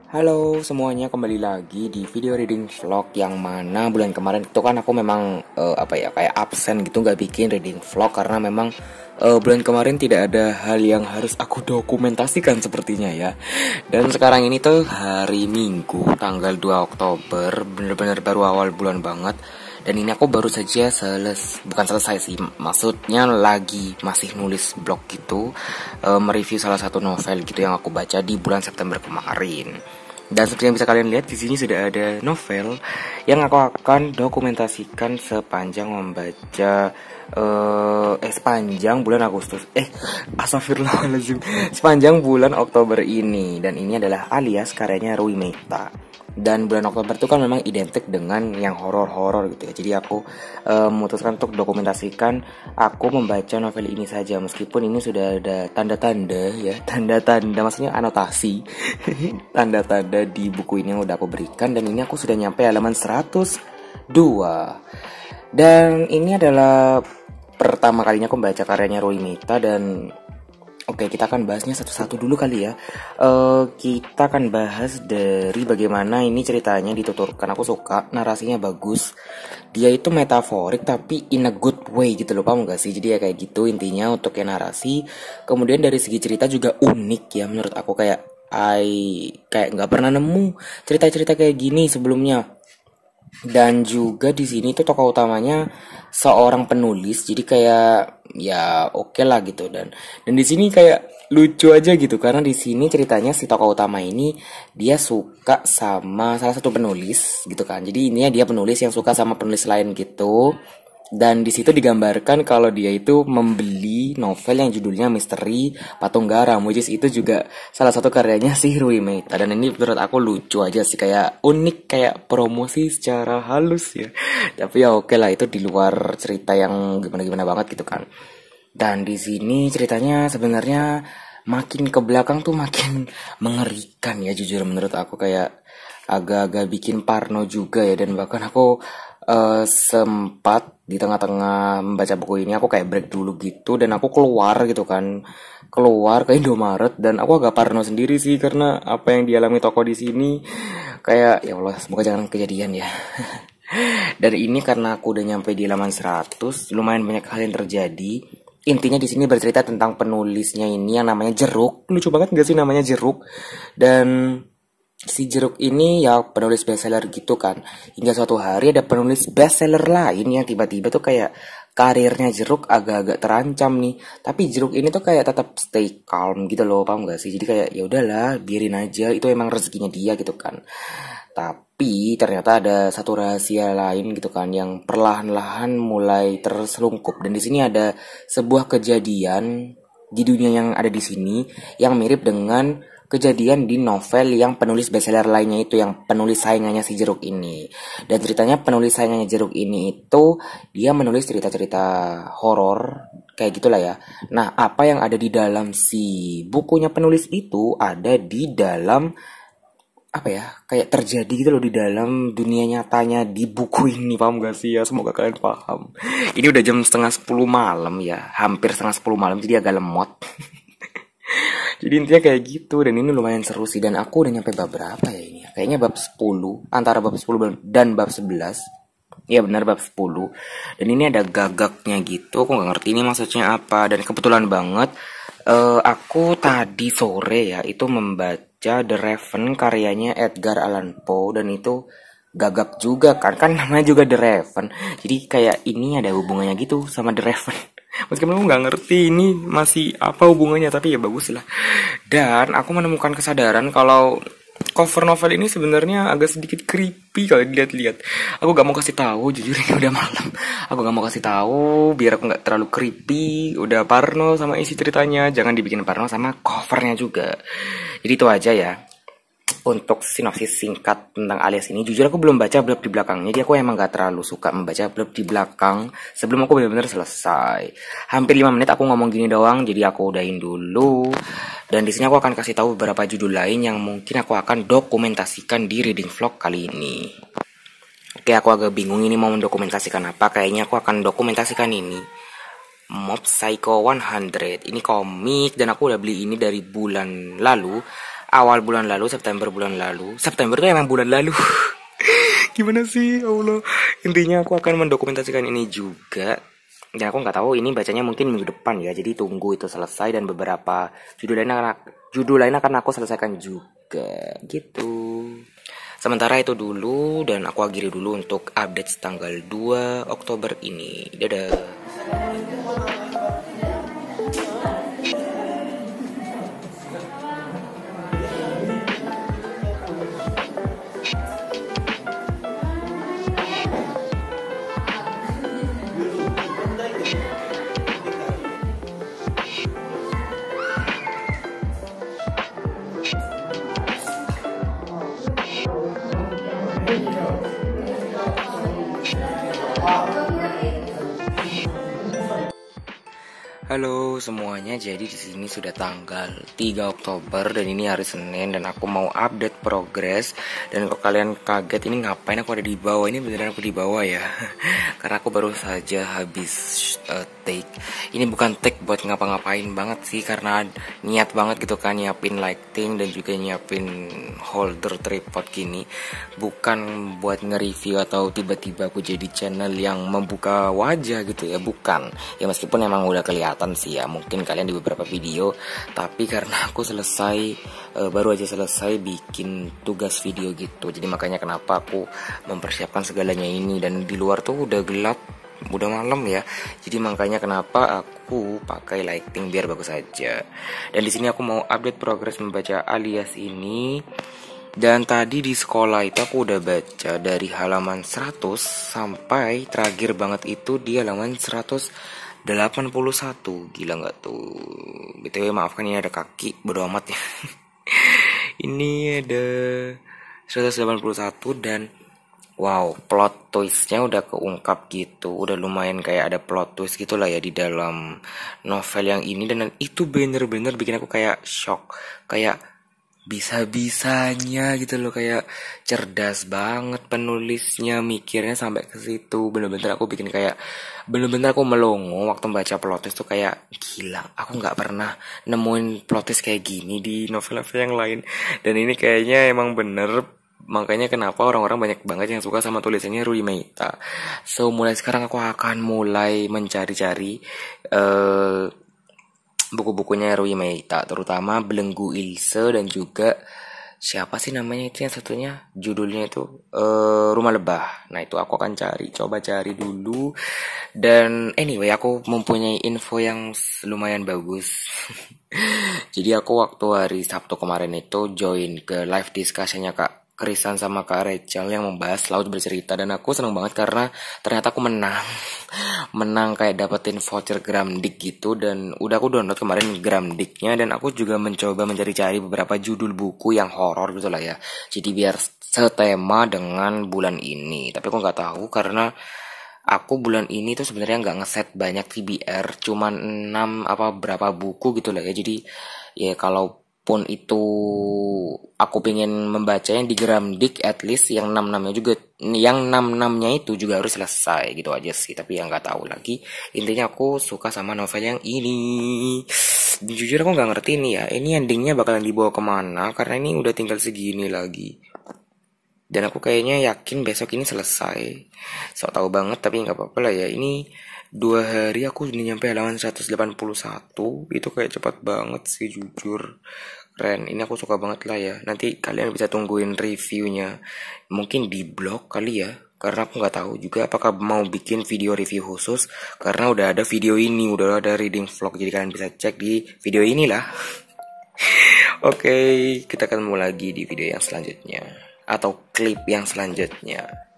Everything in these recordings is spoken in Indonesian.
Halo semuanya, kembali lagi di video reading vlog yang mana bulan kemarin itu kan aku memang kayak absen gitu, nggak bikin reading vlog karena memang bulan kemarin tidak ada hal yang harus aku dokumentasikan sepertinya ya. Dan sekarang ini tuh hari Minggu tanggal 2 Oktober, bener-bener baru awal bulan banget. Dan ini aku baru saja bukan selesai sih, maksudnya lagi masih nulis blog gitu, mereview salah satu novel gitu yang aku baca di bulan September kemarin. Dan seperti yang bisa kalian lihat di sini sudah ada novel yang aku akan dokumentasikan sepanjang membaca sepanjang bulan Agustus. Astagfirullahaladzim, sepanjang bulan Oktober ini. Dan ini adalah Alias karyanya Rui Mehta. Dan bulan Oktober itu kan memang identik dengan yang horor-horor gitu ya. Jadi aku memutuskan untuk dokumentasikan aku membaca novel ini saja, meskipun ini sudah ada tanda-tanda ya, tanda-tanda maksudnya anotasi tanda-tanda di buku ini yang udah aku berikan. Dan ini aku sudah nyampe halaman 102. Dan ini adalah pertama kalinya aku membaca karyanya Rui Mehta. Dan oke, kita akan bahasnya satu-satu dulu kali ya. Kita akan bahas dari bagaimana ini ceritanya dituturkan. Aku suka, narasinya bagus. Dia itu metaforik tapi in a good way gitu loh, paham gak sih? Jadi ya kayak gitu intinya untuk yang narasi. Kemudian dari segi cerita juga unik ya menurut aku, kayak nggak pernah nemu cerita-cerita kayak gini sebelumnya. Dan juga di sini tuh tokoh utamanya seorang penulis, jadi kayak ya oke lah gitu. Dan di sini kayak lucu aja gitu karena di sini ceritanya si tokoh utama ini dia suka sama salah satu penulis gitu kan. Jadi ini ya dia penulis yang suka sama penulis lain gitu. Dan di situ digambarkan kalau dia itu membeli novel yang judulnya Misteri Patung Garam, which is itu juga salah satu karyanya si Rui Mehta. Dan ini menurut aku lucu aja sih, kayak unik, kayak promosi secara halus ya. Tapi ya oke lah, itu di luar cerita yang gimana-gimana banget gitu kan. Dan di sini ceritanya sebenarnya makin ke belakang tuh makin mengerikan ya, jujur menurut aku kayak agak-agak bikin parno juga ya. Dan bahkan aku sempat di tengah-tengah membaca buku ini aku kayak break dulu gitu, dan aku keluar gitu kan, keluar ke Indomaret. Dan aku agak parno sendiri sih karena apa yang dialami toko di sini, kayak ya Allah semoga jangan kejadian ya. Dan ini karena aku udah nyampe di halaman 100, lumayan banyak hal yang terjadi. Intinya di sini bercerita tentang penulisnya ini yang namanya Jeruk. Lucu banget gak sih namanya Jeruk? Dan si Jeruk ini ya penulis bestseller gitu kan. Hingga suatu hari ada penulis bestseller lain yang tiba-tiba tuh kayak karirnya Jeruk agak-agak terancam nih. Tapi Jeruk ini tuh kayak tetap stay calm gitu loh, paham gak sih? Jadi kayak ya udahlah, biarin aja, itu emang rezekinya dia gitu kan. Tapi ternyata ada satu rahasia lain gitu kan yang perlahan-lahan mulai terselungkup. Dan di sini ada sebuah kejadian di dunia yang ada di sini yang mirip dengan kejadian di novel yang penulis bestseller lainnya itu, yang penulis saingannya si Jeruk ini. Dan ceritanya penulis saingannya Jeruk ini itu dia menulis cerita-cerita horor kayak gitulah ya. Nah, apa yang ada di dalam si bukunya penulis itu ada di dalam apa ya, kayak terjadi gitu loh di dalam dunia nyatanya di buku ini, paham gak sih ya? Semoga kalian paham. Ini udah jam setengah 10 malam ya, hampir setengah 10 malam, jadi agak lemot. Jadi intinya kayak gitu. Dan ini lumayan seru sih. Dan aku udah nyampe bab berapa ya ini ya? Kayaknya bab 10, antara bab 10 dan bab 11. Iya benar, bab 10. Dan ini ada gagaknya gitu, aku gak ngerti ini maksudnya apa. Dan kebetulan banget aku tadi sore ya itu membaca The Raven karyanya Edgar Allan Poe. Dan itu gagak juga kan namanya juga The Raven. Jadi kayak ini ada hubungannya gitu sama The Raven. Meskipun aku nggak ngerti ini masih apa hubungannya, tapi ya bagus lah. Dan aku menemukan kesadaran kalau cover novel ini sebenarnya agak sedikit creepy kalau dilihat-lihat. Aku gak mau kasih tahu, jujur ini udah malam. Aku gak mau kasih tahu biar aku nggak terlalu creepy. Udah parno sama isi ceritanya, jangan dibikin parno sama covernya juga. Jadi itu aja ya untuk sinopsis singkat tentang Alias ini. Jujur aku belum baca blurb di belakangnya, jadi aku emang gak terlalu suka membaca blurb di belakang sebelum aku benar-benar selesai. Hampir 5 menit aku ngomong gini doang, jadi aku udahin dulu. Dan di sini aku akan kasih tahu beberapa judul lain yang mungkin aku akan dokumentasikan di reading vlog kali ini. Oke, aku agak bingung ini mau mendokumentasikan apa. Kayaknya aku akan dokumentasikan ini, Mob Psycho 100. Ini komik dan aku udah beli ini dari bulan lalu. awal bulan lalu, September bulan lalu. September tuh emang bulan lalu. Gimana sih, ya Allah. Intinya aku akan mendokumentasikan ini juga. Dan aku nggak tahu ini bacanya mungkin minggu depan ya. Jadi tunggu itu selesai dan beberapa judul lain akan aku selesaikan juga gitu. Sementara itu dulu dan aku akhiri dulu untuk update tanggal 2 Oktober ini. Dadah. Halo semuanya, jadi di sini sudah tanggal 3 Oktober dan ini hari Senin dan aku mau update progres. Dan kalau kalian kaget ini ngapain aku ada di bawah, ini beneran aku di bawah ya. Karena aku baru saja habis take. Ini bukan take buat ngapa-ngapain banget sih, karena niat banget gitu kan nyiapin lighting dan juga nyiapin holder tripod gini. Bukan buat nge-review atau tiba-tiba aku jadi channel yang membuka wajah gitu ya, bukan. Ya meskipun emang udah kelihatan sih ya mungkin kalian di beberapa video, tapi karena aku baru aja selesai bikin tugas video gitu, jadi makanya kenapa aku mempersiapkan segalanya ini. Dan di luar tuh udah gelap, udah malam ya, jadi makanya kenapa aku pakai lighting biar bagus aja. Dan di sini aku mau update progres membaca alias ini. Dan tadi di sekolah itu aku udah baca dari halaman 100 sampai terakhir banget itu di halaman 181. Gila nggak tuh? BTW maafkan ini ada kaki, bodo amat ya. Ini ada 181 dan wow, plot twistnya udah keungkap gitu. Udah lumayan kayak ada plot twist gitu lah ya di dalam novel yang ini. Dan itu bener-bener bikin aku kayak shock. Kayak bisa-bisanya gitu loh, kayak cerdas banget penulisnya, mikirnya sampai ke situ. Bener-bener aku aku melongo waktu baca plot twist tuh, kayak gila, aku nggak pernah nemuin plot twist kayak gini di novel-novel yang lain. Dan ini kayaknya emang bener, makanya kenapa orang-orang banyak banget yang suka sama tulisannya Rui Meita. So mulai sekarang aku akan mulai mencari-cari buku-bukunya Rui Meita, terutama Belenggu Ilse dan juga siapa sih namanya itu yang satunya, judulnya itu Rumah Lebah. Nah itu aku akan coba cari dulu. Dan anyway, aku mempunyai info yang lumayan bagus. Jadi aku waktu hari Sabtu kemarin itu join ke live discussionnya Kak Krisan sama Kak Rachel yang membahas Laut Bercerita, dan aku seneng banget karena ternyata aku menang kayak dapetin voucher Gramdik gitu. Dan udah aku download kemarin Gramdiknya, dan aku juga mencoba mencari-cari beberapa judul buku yang horor gitu lah ya, jadi biar setema dengan bulan ini. Tapi aku nggak tahu karena aku bulan ini tuh sebenarnya nggak ngeset banyak TBR, cuman 6 apa berapa buku gitu lah ya. Jadi ya kalaupun itu aku pengen membaca yang di Gramdik, at least yang 6-6-nya itu juga harus selesai gitu aja sih. Tapi yang nggak tahu lagi, intinya aku suka sama novel yang ini. Jujur aku nggak ngerti nih ya, ini endingnya bakalan dibawa kemana, karena ini udah tinggal segini lagi. Dan aku kayaknya yakin besok ini selesai. Sok tahu banget tapi nggak apa-apa lah ya. Ini 2 hari aku udah nyampe halaman 181. Itu kayak cepat banget sih jujur. Keren, ini aku suka banget lah ya. Nanti kalian bisa tungguin reviewnya, mungkin di blog kali ya, karena aku nggak tahu juga apakah mau bikin video review khusus, karena udah ada video ini, udah ada reading vlog, jadi kalian bisa cek di video inilah. Oke, kita ketemu lagi di video yang selanjutnya atau klip yang selanjutnya.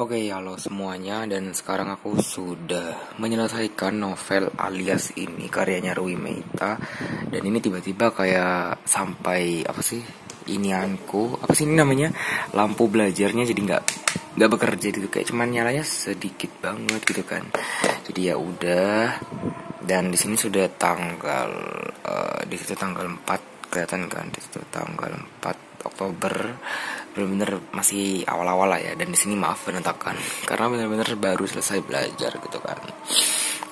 Oke, halo semuanya, dan sekarang aku sudah menyelesaikan novel Alias ini karyanya Rui Meita. Dan ini tiba-tiba kayak sampai apa sih inianku, apa sih ini namanya, lampu belajarnya jadi nggak bekerja gitu, kayak cuman nyalanya sedikit banget gitu kan. Jadi ya udah, dan di sini sudah tanggal di situ tanggal 4 kelihatan kan, di situ tanggal 4 Oktober, bener-bener masih awal-awal lah ya. Dan di sini maaf berantakan karena bener-bener baru selesai belajar gitu kan.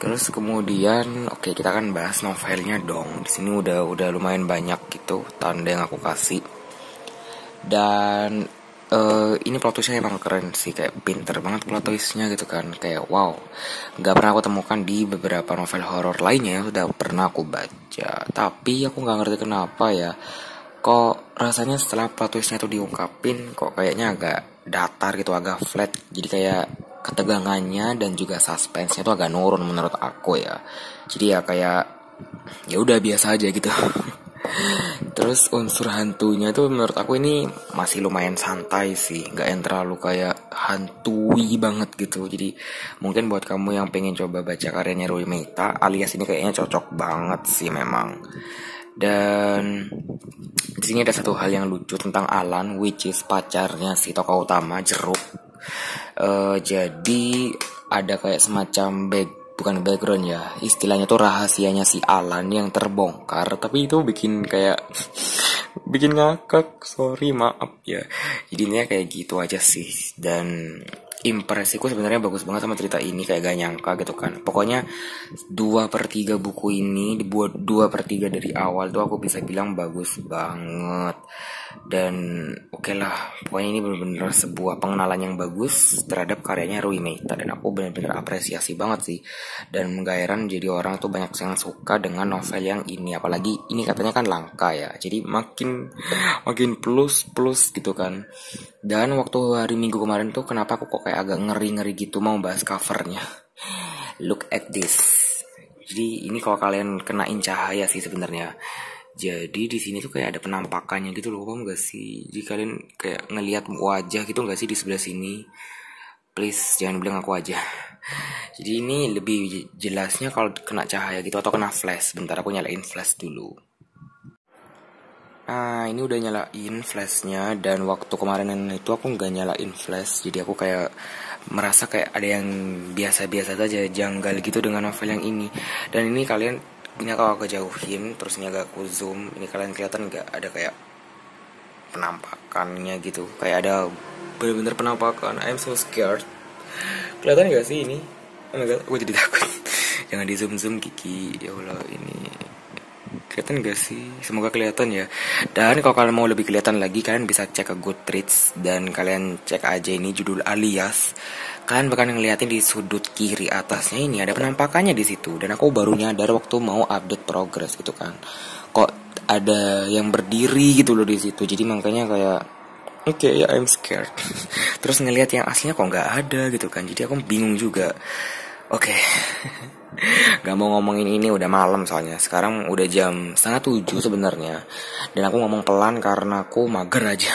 Terus kemudian oke, kita akan bahas novelnya dong. Di sini udah lumayan banyak gitu tanda yang aku kasih. Dan ini plot twistnya emang keren sih, kayak pinter banget plot twistnya gitu kan, kayak wow, nggak pernah aku temukan di beberapa novel horor lainnya yang sudah pernah aku baca. Tapi aku nggak ngerti kenapa ya, kok rasanya setelah plot twistnya tuh diungkapin kok kayaknya agak datar gitu, agak flat. Jadi kayak ketegangannya dan juga suspense-nya tuh agak nurun menurut aku ya. Jadi ya kayak ya udah biasa aja gitu. Terus unsur hantunya tuh menurut aku ini masih lumayan santai sih, nggak yang terlalu kayak hantui banget gitu. Jadi mungkin buat kamu yang pengen coba baca karyanya Rui Meita, Alias ini kayaknya cocok banget sih memang. Dan di sini ada satu hal yang lucu tentang Alan, which is pacarnya si tokoh utama Jeruk. Jadi ada kayak semacam bukan background ya, istilahnya tuh rahasianya si Alan yang terbongkar. Tapi itu bikin kayak bikin ngakak, sorry maaf ya. Jadinya kayak gitu aja sih. Dan impresiku sebenarnya bagus banget sama cerita ini, kayak gak nyangka gitu kan. Pokoknya 2/3 buku ini dibuat 2/3 dari awal tuh aku bisa bilang bagus banget. Dan oke lah, pokoknya ini benar-benar sebuah pengenalan yang bagus terhadap karyanya Rui Meita. Dan aku benar-benar apresiasi banget sih. Dan menggairahkan jadi orang tuh banyak yang suka dengan novel yang ini. Apalagi ini katanya kan langka ya, jadi makin plus gitu kan. Dan waktu hari Minggu kemarin tuh kenapa aku kok kayak agak ngeri-ngeri gitu mau bahas covernya. Look at this. Jadi ini kalau kalian kenain cahaya sih sebenarnya. Jadi di sini tuh kayak ada penampakannya gitu loh, paham gak sih? Jadi kalian kayak ngelihat wajah gitu gak sih di sebelah sini? Please jangan bilang aku aja. Jadi ini lebih jelasnya kalau kena cahaya gitu atau kena flash. Bentar aku nyalain flash dulu. Nah ini udah nyalain flashnya, dan waktu kemarin itu aku nggak nyalain flash. Jadi aku kayak merasa kayak ada yang biasa-biasa saja, janggal gitu dengan novel yang ini. Dan ini kalian, ini kalau aku jauhin, terus ini agak aku zoom, ini kalian kelihatan nggak ada kayak penampakannya gitu, kayak ada bener-bener penampakan. I'm so scared. Kelihatan gak sih ini? Oh my god, aku jadi takut. Jangan di zoom Kiki, ya Allah ini. Kelihatan gak sih? Semoga kelihatan ya. Dan kalau kalian mau lebih kelihatan lagi, kalian bisa cek ke Goodreads dan kalian cek aja ini judul Alias. Kalian bakal ngeliatin di sudut kiri atasnya ini ada penampakannya di situ. Dan aku baru nyadar waktu mau update progress gitu kan, kok ada yang berdiri gitu loh di situ. Jadi makanya kayak oke, ya I'm scared. Terus ngelihat yang aslinya kok nggak ada gitu kan. Jadi aku bingung juga. Oke. Gak mau ngomongin ini, udah malam soalnya. Sekarang udah jam 6:30 sebenarnya. Dan aku ngomong pelan karena aku mager aja.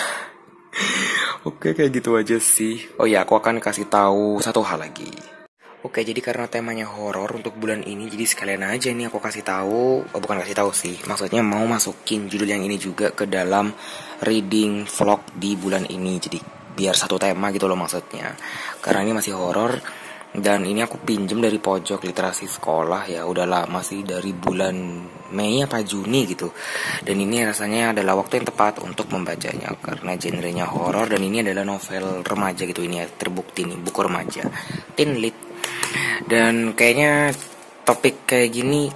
Oke, kayak gitu aja sih. Oh ya, aku akan kasih tahu satu hal lagi. Oke, jadi karena temanya horor untuk bulan ini, jadi sekalian aja nih aku kasih tahu, bukan kasih tahu sih, maksudnya mau masukin judul yang ini juga ke dalam reading vlog di bulan ini. Jadi biar satu tema gitu loh maksudnya. Karena ini masih horor. Dan ini aku pinjem dari pojok literasi sekolah ya, udah lama sih, dari bulan Mei apa Juni gitu. Dan ini rasanya adalah waktu yang tepat untuk membacanya karena genrenya horor dan ini adalah novel remaja gitu. Ini ya, terbukti nih buku remaja, teen lit. Dan kayaknya topik kayak gini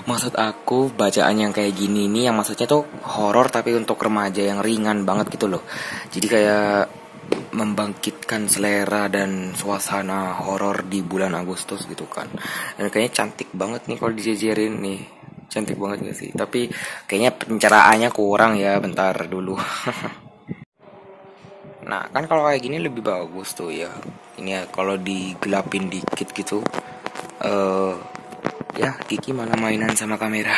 maksud aku bacaan yang kayak gini nih, yang maksudnya tuh horor tapi untuk remaja yang ringan banget gitu loh. Jadi kayak membangkitkan selera dan suasana horor di bulan Agustus gitu kan. Dan kayaknya cantik banget nih kalau dijajarin nih. Cantik banget gak sih? Tapi kayaknya pencerahannya kurang ya, bentar dulu. Nah kan kalau kayak gini lebih bagus tuh ya. Ini ya kalau digelapin dikit gitu. Ya Kiki malah mainan sama kamera.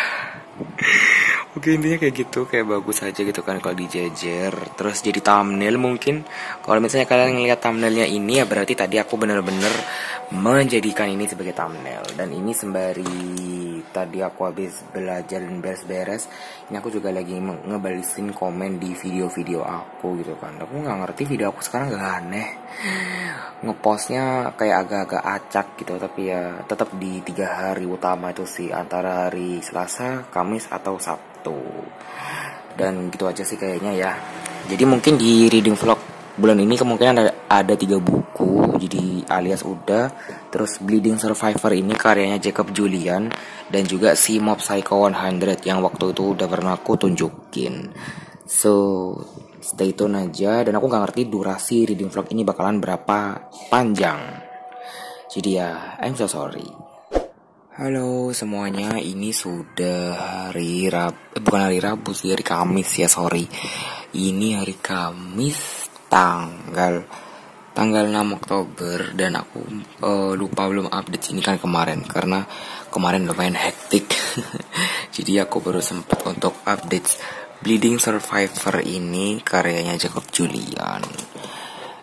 Oke, intinya kayak gitu, kayak bagus aja gitu kan kalau dijejer. Terus jadi thumbnail mungkin. Kalau misalnya kalian ngeliat thumbnailnya ini ya berarti tadi aku bener-bener menjadikan ini sebagai thumbnail. Dan ini sembari tadi aku habis belajar dan beres-beres, ini aku juga lagi ngebalisin komen di video-video aku gitu kan. Aku nggak ngerti video aku sekarang gak aneh. Ngepostnya kayak agak-agak acak gitu, tapi ya tetap di 3 hari utama itu sih, antara hari Selasa, Kamis atau Sabtu. Dan gitu aja sih kayaknya ya. Jadi mungkin di reading vlog bulan ini kemungkinan ada 3 buku. Jadi alias udah. Terus Bleeding Survivor ini karyanya Jacob Julian. Dan juga si Mob Psycho 100 yang waktu itu udah pernah aku tunjukin. So stay tune aja. Dan aku gak ngerti durasi reading vlog ini bakalan berapa panjang. Jadi ya I'm so sorry. Halo semuanya, ini sudah bukan hari Rabu sih, hari Kamis ya, sorry. Ini hari Kamis tanggal 6 Oktober dan aku lupa belum update ini kan kemarin karena kemarin lumayan hektik. Jadi aku baru sempat untuk update Bleeding Survivor ini karyanya Jacob Julian.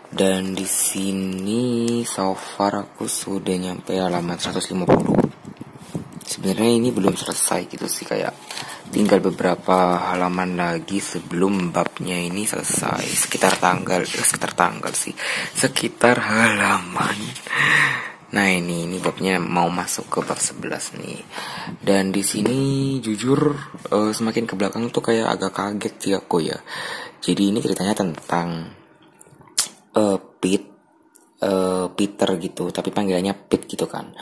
Dan di sini so far aku sudah nyampe halaman 150. Sebenarnya ini belum selesai gitu sih, kayak tinggal beberapa halaman lagi sebelum babnya ini selesai. Sekitar halaman. Nah ini babnya mau masuk ke bab 11 nih. Dan di sini jujur semakin ke belakang tuh kayak agak kaget sih aku ya. Jadi ini ceritanya tentang Peter gitu, tapi panggilannya Pete gitu kan.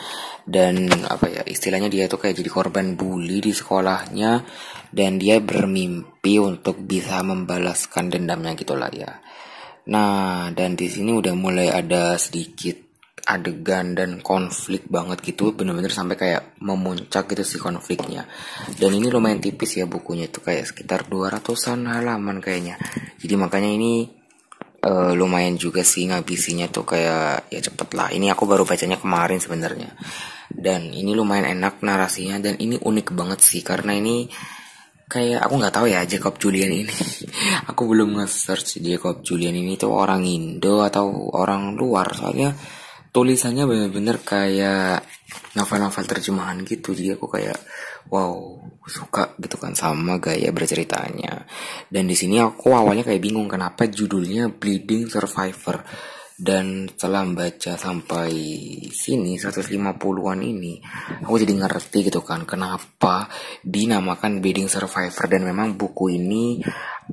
Dan apa ya, istilahnya dia tuh kayak jadi korban bully di sekolahnya dan dia bermimpi untuk bisa membalaskan dendamnya gitulah ya. Nah, dan di sini udah mulai ada sedikit adegan dan konflik banget gitu, bener-bener sampai kayak memuncak gitu sih konfliknya. Dan ini lumayan tipis ya bukunya, itu kayak sekitar 200-an halaman kayaknya. Jadi makanya ini lumayan juga sih ngabisinya tuh, kayak ya cepet lah. Ini aku baru bacanya kemarin sebenarnya. Dan ini lumayan enak narasinya dan ini unik banget sih karena ini kayak aku nggak tahu ya Jacob Julian ini. Aku belum nge-search Jacob Julian ini tuh orang Indo atau orang luar, soalnya tulisannya bener-bener kayak novel-novel terjemahan gitu. Jadi aku kayak wow, suka gitu kan sama gaya berceritanya. Dan di sini aku awalnya kayak bingung kenapa judulnya Bleeding Survivor. Dan setelah baca sampai sini 150-an ini, aku jadi ngerti gitu kan kenapa dinamakan Bleeding Survivor. Dan memang buku ini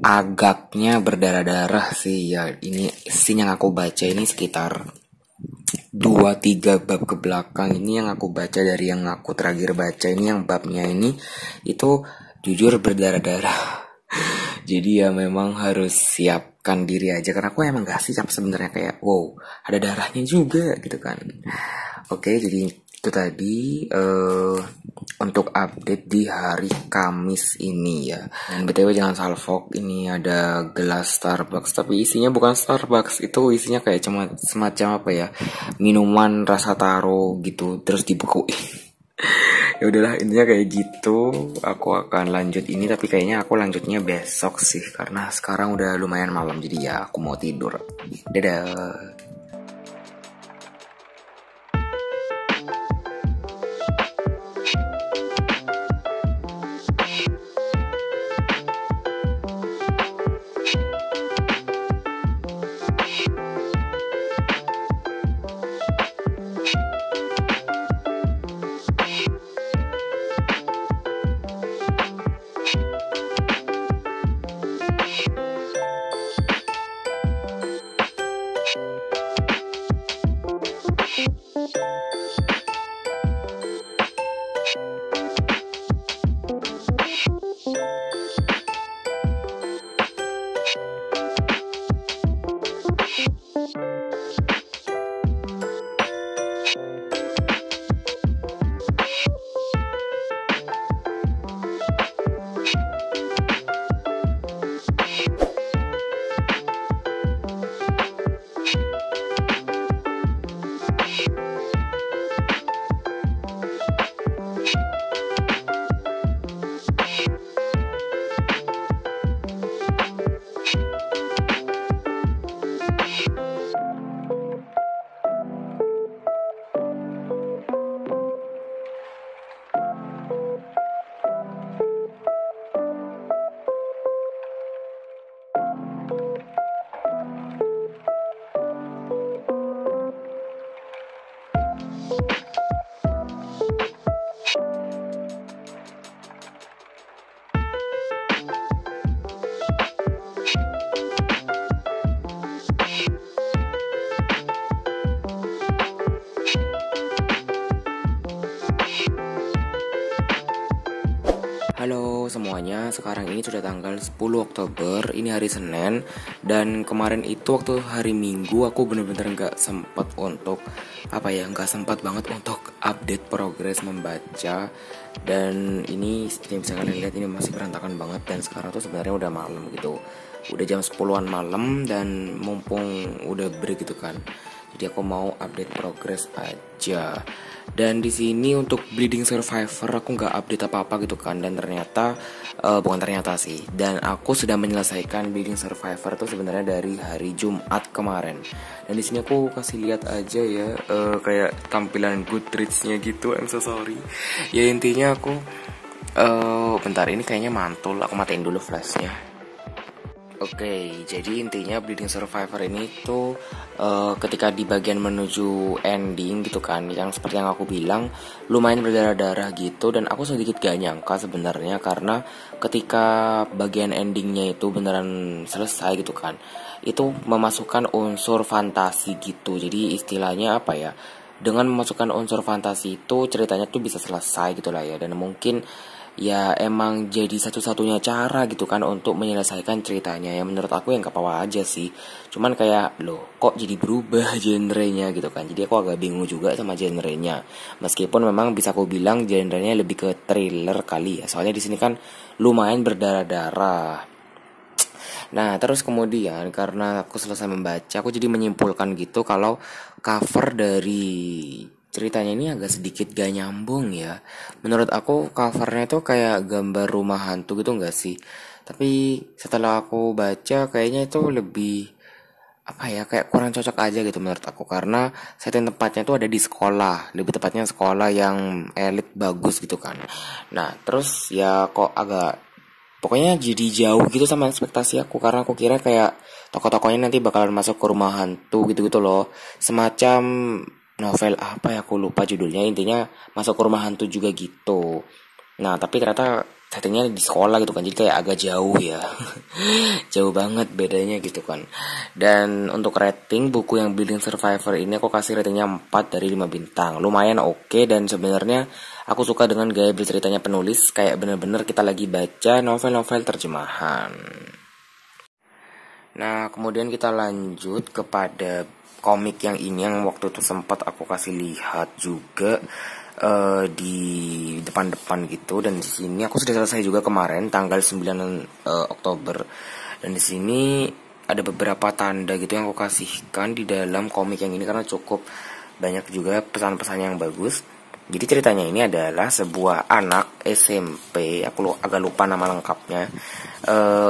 agaknya berdarah-darah sih ya. Ini scene yang aku baca ini sekitar 2-3 bab ke belakang ini yang aku baca, dari yang aku terakhir baca ini yang babnya ini itu jujur berdarah-darah. Jadi ya memang harus siapkan diri aja karena aku emang gak siap sebenarnya, kayak wow ada darahnya juga gitu kan. Oke, jadi itu tadi untuk update di hari Kamis ini ya. Dan BTW jangan salfok, ini ada gelas Starbucks tapi isinya bukan Starbucks, itu isinya kayak cuma semacam apa ya, minuman rasa taro gitu terus dibekuin. Ya udahlah, intinya kayak gitu. Aku akan lanjut ini tapi kayaknya aku lanjutnya besok sih karena sekarang udah lumayan malam, jadi ya aku mau tidur. Dadah. Halo semuanya, sekarang ini sudah tanggal 10 Oktober, ini hari Senin. Dan kemarin itu waktu hari Minggu aku bener-bener gak sempat untuk gak sempat banget untuk update progres membaca. Dan ini seperti yang bisa kalian lihat, ini masih berantakan banget. Dan sekarang tuh sebenarnya udah malam gitu, udah jam 10-an malam. Dan mumpung udah break gitu kan, jadi aku mau update progres aja. Dan di sini untuk Bleeding Survivor aku nggak update apa-apa gitu kan. Dan ternyata bukan ternyata sih, dan aku sudah menyelesaikan Bleeding Survivor tuh sebenarnya dari hari Jumat kemarin. Dan di sini aku kasih lihat aja ya, kayak tampilan Goodreads-nya gitu. I'm so sorry. Ya intinya aku bentar, ini kayaknya mantul, aku matiin dulu flashnya. Oke, jadi intinya Bleeding Survivor ini tuh ketika di bagian menuju ending gitu kan, yang seperti yang aku bilang lumayan berdarah-darah gitu. Dan aku sedikit gak nyangka sebenarnya, karena ketika bagian endingnya itu beneran selesai gitu kan, itu memasukkan unsur fantasi gitu. Jadi istilahnya apa ya, dengan memasukkan unsur fantasi itu ceritanya tuh bisa selesai gitu lah ya. Dan mungkin ya emang jadi satu-satunya cara gitu kan untuk menyelesaikan ceritanya. Ya menurut aku yang gak apa-apa aja sih, cuman kayak loh kok jadi berubah genrenya gitu kan. Jadi aku agak bingung juga sama genrenya, meskipun memang bisa aku bilang genrenya lebih ke thriller kali ya, soalnya di sini kan lumayan berdarah-darah. Nah terus kemudian karena aku selesai membaca, aku jadi menyimpulkan gitu kalau cover dari ceritanya ini agak sedikit gak nyambung ya. Menurut aku covernya tuh kayak gambar rumah hantu gitu gak sih? Tapi setelah aku baca kayaknya itu lebih kayak kurang cocok aja gitu menurut aku, karena setting tempatnya tuh ada di sekolah, lebih tepatnya sekolah yang elit bagus gitu kan. Nah terus ya kok agak, pokoknya jadi jauh gitu sama ekspektasi aku, karena aku kira kayak tokoh-tokohnya nanti bakalan masuk ke rumah hantu gitu-gitu loh. Semacam novel apa ya, aku lupa judulnya, intinya masuk ke rumah hantu juga gitu. Nah tapi ternyata settingnya di sekolah gitu kan, jadi kayak agak jauh ya. Jauh banget bedanya gitu kan. Dan untuk rating buku yang Building Survivor ini aku kasih ratingnya 4 dari 5 bintang. Lumayan oke. Dan sebenarnya aku suka dengan gaya berceritanya penulis, kayak bener-bener kita lagi baca novel-novel terjemahan. Nah kemudian kita lanjut kepada komik yang ini, yang waktu itu sempat aku kasih lihat juga di depan-depan gitu. Dan di sini aku sudah selesai juga kemarin tanggal 9 Oktober. Dan di sini ada beberapa tanda gitu yang aku kasihkan di dalam komik yang ini, karena cukup banyak juga pesan-pesan yang bagus. Jadi ceritanya ini adalah sebuah anak SMP, aku agak lupa nama lengkapnya.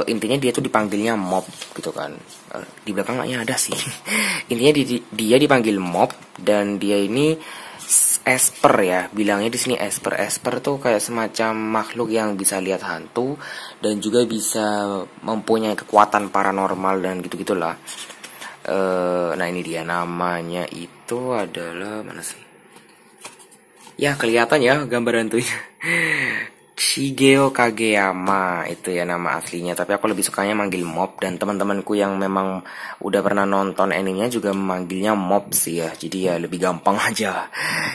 Intinya dia tuh dipanggilnya Mob gitu kan. Di belakangnya ada sih. Intinya dia dipanggil Mob, dan dia ini Esper ya, bilangnya di sini Esper. Esper tuh kayak semacam makhluk yang bisa lihat hantu dan juga bisa mempunyai kekuatan paranormal dan gitu-gitulah. Nah ini dia namanya, itu adalah mana sih? Ya kelihatan ya gambar hantunya. Shigeo Kageyama itu ya nama aslinya, tapi aku lebih sukanya manggil Mob. Dan teman-temanku yang memang udah pernah nonton animenya juga memanggilnya Mob sih ya, jadi ya lebih gampang aja.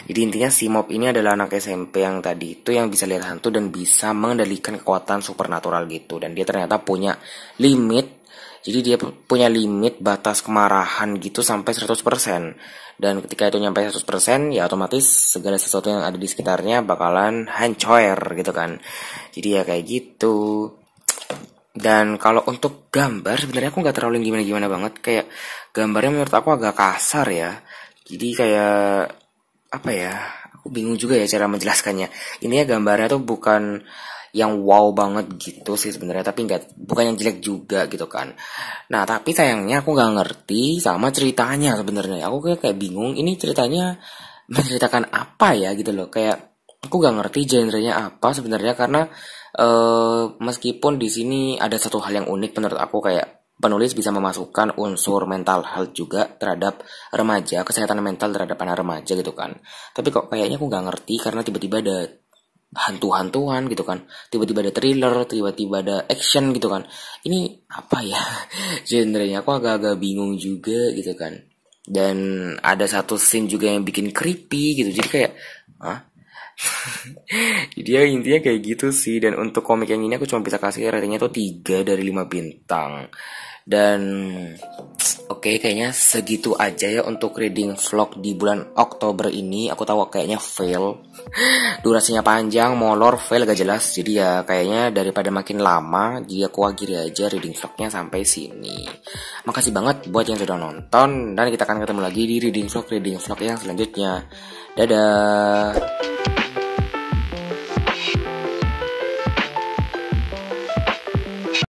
Jadi intinya si Mob ini adalah anak SMP yang tadi itu, yang bisa lihat hantu dan bisa mengendalikan kekuatan supernatural gitu. Dan dia ternyata punya limit, jadi dia punya limit batas kemarahan gitu sampai 100%. Dan ketika itu nyampe 100%, ya otomatis segala sesuatu yang ada di sekitarnya bakalan hancur gitu kan. Jadi ya kayak gitu. Dan kalau untuk gambar sebenarnya aku nggak terlalu gimana-gimana banget. Kayak gambarnya menurut aku agak kasar ya. Jadi kayak aku bingung juga ya cara menjelaskannya. Intinya gambarnya tuh bukan yang wow banget gitu sih sebenarnya, tapi bukan yang jelek juga gitu kan. Nah tapi sayangnya aku nggak ngerti sama ceritanya sebenarnya. Aku kayak bingung ini ceritanya menceritakan apa ya gitu loh. Kayak aku nggak ngerti genrenya apa sebenarnya, karena meskipun di sini ada satu hal yang unik menurut aku, kayak penulis bisa memasukkan unsur mental health juga terhadap remaja, kesehatan mental terhadap anak remaja gitu kan. Tapi kok kayaknya aku nggak ngerti, karena tiba-tiba ada hantu-hantuan gitu kan, tiba-tiba ada thriller, tiba-tiba ada action gitu kan. Ini apa ya genrenya, aku agak-agak bingung juga gitu kan. Dan ada satu scene juga yang bikin creepy gitu, jadi kayak Jadi ya intinya kayak gitu sih. Dan untuk komik yang ini aku cuma bisa kasih ratingnya tuh 3 dari 5 bintang. Dan oke, kayaknya segitu aja ya untuk reading vlog di bulan Oktober ini. Aku tahu kayaknya fail. Durasinya panjang, molor, fail gak jelas. Jadi ya kayaknya daripada makin lama, jadi aku akhiri aja reading vlognya sampai sini. Makasih banget buat yang sudah nonton, dan kita akan ketemu lagi di reading vlog yang selanjutnya. Dadah.